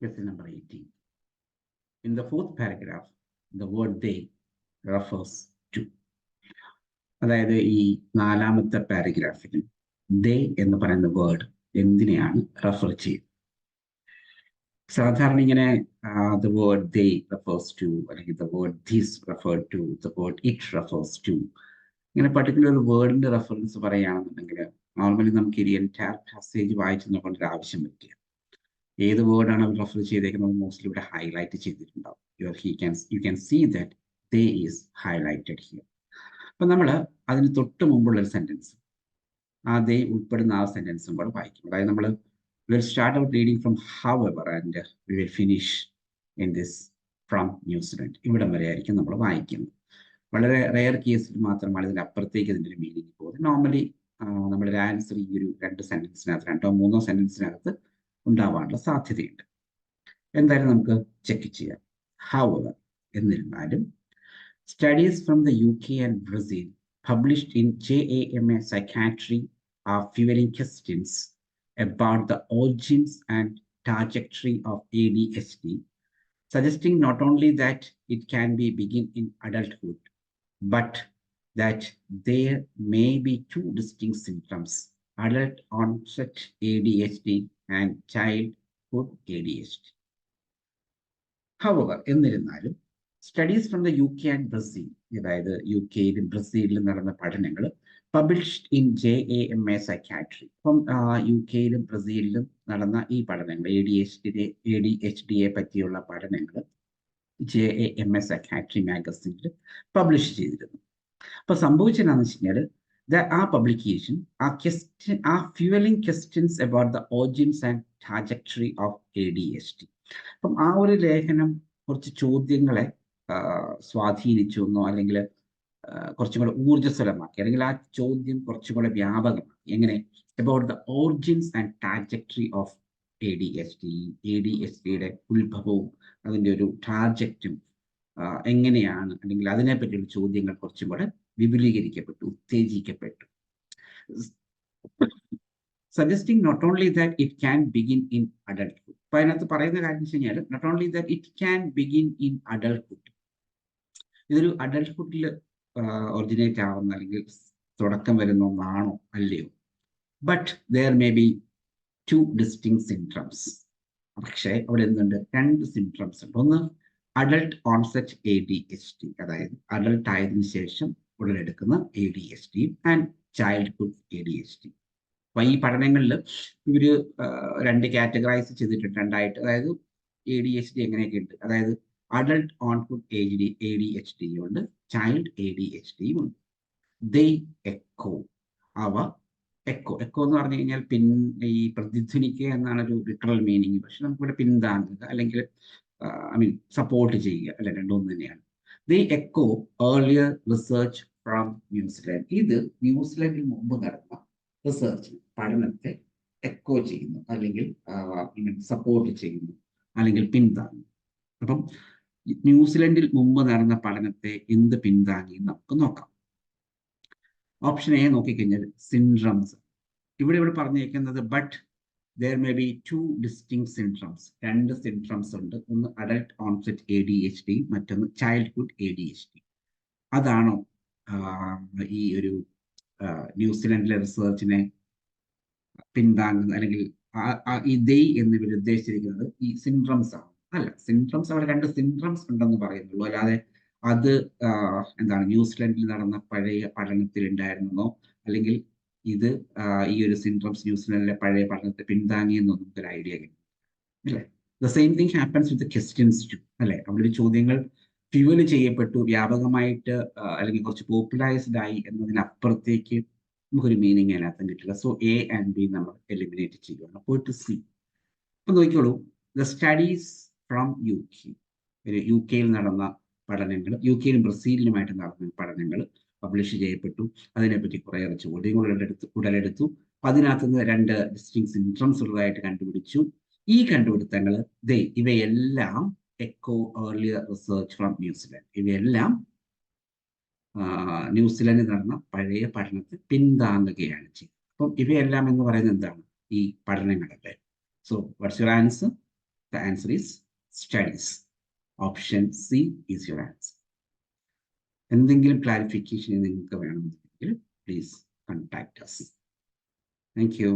Question number 18. In the fourth paragraph, the word they refers to. അതായത് ഈ നാലാമത്തെ പാരഗ്രാഫിൽ they എന്ന് പറയുന്ന വേർഡ് എന്തിനെയാണ് റെഫർ ചെയ്യുന്നത്? സാധാരണ ഇങ്ങനെ the word they refers to അല്ലെങ്കിൽ the word this referred to, the word it refers to, ഇങ്ങനെ പർട്ടിക്കുലർ ഒരു വേർഡിന്റെ റെഫറൻസ് പറയുകയാണെന്നുണ്ടെങ്കിൽ നോർമലി നമുക്ക് ഈ എൻറ്റയർ പാസേജ് വായിച്ചു നോക്കേണ്ട ഒരു ആവശ്യം പറ്റില്ല. ഏത് വേർഡാണ് അവർ റെഫർ ചെയ്തേക്കുന്നത് മോസ്റ്റ്ലി ഇവിടെ ഹൈലൈറ്റ് ചെയ്തിട്ടുണ്ടാവും. You can see that they is highlighted here. അപ്പം നമ്മൾ അതിന് തൊട്ട് മുമ്പുള്ള ഒരു സെൻറ്റൻസ്, ആ ദേ ഉൾപ്പെടുന്ന ആ സെൻറ്റൻസും കൂടെ വായിക്കും. അതായത് നമ്മൾ will start out reading from however and we will finish in this from New Zealand. ഇവിടം വരെ ആയിരിക്കും നമ്മൾ വായിക്കുന്നത്. വളരെ റെയർ കേസിൽ മാത്രമാണ് ഇതിൻ്റെ അപ്പുറത്തേക്ക് ഇതിൻ്റെ ഒരു മീനിങ് പോകുന്നത്. നോർമലി നമ്മുടെ ആൻസർ ഈ ഒരു രണ്ട് സെൻറ്റൻസിനകത്ത്, രണ്ടോ മൂന്നോ സെൻറ്റൻസിനകത്ത് ഉണ്ടാവാനുള്ള സാധ്യതയുണ്ട്. എന്തായാലും നമുക്ക് ചെക്ക് ചെയ്യാം. However, എന്നിരുന്നാലും studies from the UK and Brazil published in JAMA Psychiatry are fueling questions about the origins and trajectory of ADHD, suggesting not only that it can be begin in adulthood, but that there may be two distinct symptoms: adult onset ADHD and childhood ADHD. However, എന്നിരുന്നാലും studies from the UK and Brazil, അതായത് UK-യിലും ബ്രസീലിലും നടന്ന പഠനങ്ങൾ published in JAMA Psychiatry. അപ്പം UK-യിലും ബ്രസീലിലും നടന്ന ഈ പഠനങ്ങൾ ADHD-യെ പറ്റിയുള്ള പഠനങ്ങൾ JAMA Psychiatry മാഗസിനിൽ പബ്ലിഷ് ചെയ്തിരുന്നു. അപ്പൊ സംഭവിച്ചതെന്ന് വെച്ച് കഴിഞ്ഞാൽ ആ പബ്ലിക്കേഷൻ ആ fueling questions about the origins and trajectory of ADHD. അപ്പം ആ ഒരു ലേഖനം കുറച്ച് ചോദ്യങ്ങളെ സ്വാധീനിച്ചു എന്നോ അല്ലെങ്കിൽ കുറച്ചും കൂടെ ഊർജ്ജസ്വലമാക്കി, അല്ലെങ്കിൽ ആ ചോദ്യം കുറച്ചും കൂടെ വ്യാപകമാക്കി. എങ്ങനെ? About the origins and trajectory of ADHD-യുടെ ഉത്ഭവവും അതിൻ്റെ ഒരു ട്രാജക്റ്റും എങ്ങനെയാണ്, അല്ലെങ്കിൽ അതിനെപ്പറ്റിയുള്ള ചോദ്യങ്ങൾ കുറച്ചും കൂടെ വിപുലീകരിക്കപ്പെട്ടു, ഉത്തേജിക്കപ്പെട്ടു. Suggesting not only that it can begin in adulthood. അപ്പൊ അതിനകത്ത് പറയുന്ന കാര്യം വെച്ച് കഴിഞ്ഞാൽ not only that it can begin in adulthood, ഇതൊരു അഡൾട്ട്ഹുഡിൽ ഒറിജിനേറ്റ് ആവുന്ന അല്ലെങ്കിൽ തുടക്കം വരുന്ന ഒന്നാണോ അല്ലയോ, but there may be two distinct symptoms. പക്ഷേ അവിടെ എന്തുണ്ട്? രണ്ട് സിംപ്റ്റംസ് ഉണ്ട്. ഒന്ന് അഡൾട്ട് ഓൺസെറ്റ് ADHD, അതായത് അഡൾട്ട് ആയതിനു ശേഷം ഉടലെടുക്കുന്ന ADHD, ആൻഡ് ചൈൽഡ്ഹുഡ് ADHD. അപ്പൊ ഈ പഠനങ്ങളിൽ ഇവര് രണ്ട് കാറ്റഗറൈസ് ചെയ്തിട്ടുണ്ട്, രണ്ടായിട്ട്. അതായത് ADHD എങ്ങനെയൊക്കെ ഉണ്ട്, അതായത് അഡൾട്ട് ഓൺഹുഡ് ADHD ഉണ്ട്, ചൈൽഡ് ADHD ഉണ്ട്. ദേ എക്കോ, അവ എക്കോ എന്ന് പറഞ്ഞു കഴിഞ്ഞാൽ ഈ പ്രതിധ്വനിക്കുക എന്നാണ് ഒരു ലിറ്ററൽ മീനിങ്. പക്ഷെ നമുക്കിവിടെ പിന്താങ്ങുക അല്ലെങ്കിൽ സപ്പോർട്ട് ചെയ്യുക, അല്ലെ, രണ്ടൊന്നും തന്നെയാണ്. ദേ echo earlier research from New Zealand. ഇത് ന്യൂസിലാൻഡിൽ മുമ്പ് നടന്ന റിസർച്ച് പഠനത്തെ എക്കോ ചെയ്യുന്നു, അല്ലെങ്കിൽ സപ്പോർട്ട് ചെയ്യുന്നു, അല്ലെങ്കിൽ പിന്താങ്ങുന്നു. അപ്പം ന്യൂസിലൻഡിൽ മുമ്പ് നടന്ന പഠനത്തെ എന്ത് പിന്താങ്ങി നമുക്ക് നോക്കാം. ഓപ്ഷൻ എ നോക്കിക്കഴിഞ്ഞാൽ സിൻഡ്രംസ്. ഇവിടെ പറഞ്ഞേക്കുന്നത് but there may be two distinct syndromes. രണ്ട് സിൻഡ്രംസ് ഉണ്ട്. ഒന്ന് അഡൾട്ട് ഓൺസെറ്റ് ADHD, മറ്റൊന്ന് ചൈൽഡ്ഹുഡ് ADHD. അതാണോ ഈ ഒരു ന്യൂസിലൻഡിലെ റിസർച്ചിനെ പിന്താങ്ങുന്നത്, അല്ലെങ്കിൽ ഈ ദേ എന്നിവർ ഉദ്ദേശിച്ചിരിക്കുന്നത് ഈ സിൻഡ്രംസ് ആണ്? അല്ല, സിൻഡ്രംസ് അവിടെ രണ്ട് സിൻഡ്രംസ് ഉണ്ടെന്ന് പറയുന്നുള്ളൂ, അല്ലാതെ അത് എന്താണ് ന്യൂസിലൻഡിൽ നടന്ന പഴയ പഠനത്തിൽ ഉണ്ടായിരുന്നോ, അല്ലെങ്കിൽ ഇത് ഈ ഒരു സിൻഡ്രംസ് ന്യൂസിലൻഡിലെ പഴയ പഠനത്തെ പിന്താങ്ങിയെന്നോ നമുക്കൊരു ഐഡിയ കിട്ടും, അല്ലേ? The same thing happens with questions too, അല്ലെ? അവിടെ ചോദ്യങ്ങൾ ഫ്യൂവൽ ചെയ്യപ്പെട്ടു, വ്യാപകമായിട്ട് അല്ലെങ്കിൽ കുറച്ച് പോപ്പുലറൈസ്ഡ് ആയി എന്നതിനപ്പുറത്തേക്ക് നമുക്കൊരു മീനിങ് അതിനകത്ത് കിട്ടില്ല. സോ A and B നമ്മൾ എലിമിനേറ്റ് ചെയ്യുകയാണ്. പോയിട്ട് C. അപ്പൊ നോക്കിക്കോളൂ, ദ സ്റ്റഡീസ് ഫ്രം UK, UK-യിൽ നടന്ന പഠനങ്ങൾ, UK-യിലും ബ്രസീലിലുമായിട്ട് നടന്ന പഠനങ്ങൾ പബ്ലിഷ് ചെയ്യപ്പെട്ടു. അതിനെപ്പറ്റി കുറേയേറെ ചോദ്യങ്ങൾ ഉടലെടുത്തു. അതിനകത്തുനിന്ന് രണ്ട് ഡിസ്റ്റിങ് സിംപ്റ്റംസ് ഉള്ളതായിട്ട് കണ്ടുപിടിച്ചു. ഈ കണ്ടുപിടുത്തങ്ങൾ ഇവയെല്ലാം echo earlier research from New Zealand. ഇവയെല്ലാം ന്യൂസിലൻഡിൽ നടന്ന പഴയ പഠനത്തെ പിന്താങ്ങുകയാണ് ചെയ്യുന്നത്. അപ്പം ഇവയെല്ലാം എന്ന് പറയുന്നത് എന്താണ്? ഈ പഠനങ്ങളല്ലേ. So what's your answer? The answer is studies. Option C is your answer. എന്തെങ്കിലും ക്ലാരിഫിക്കേഷൻ നിങ്ങൾക്ക് വേണമെന്നുണ്ടെങ്കിൽ please contact us. Thank you.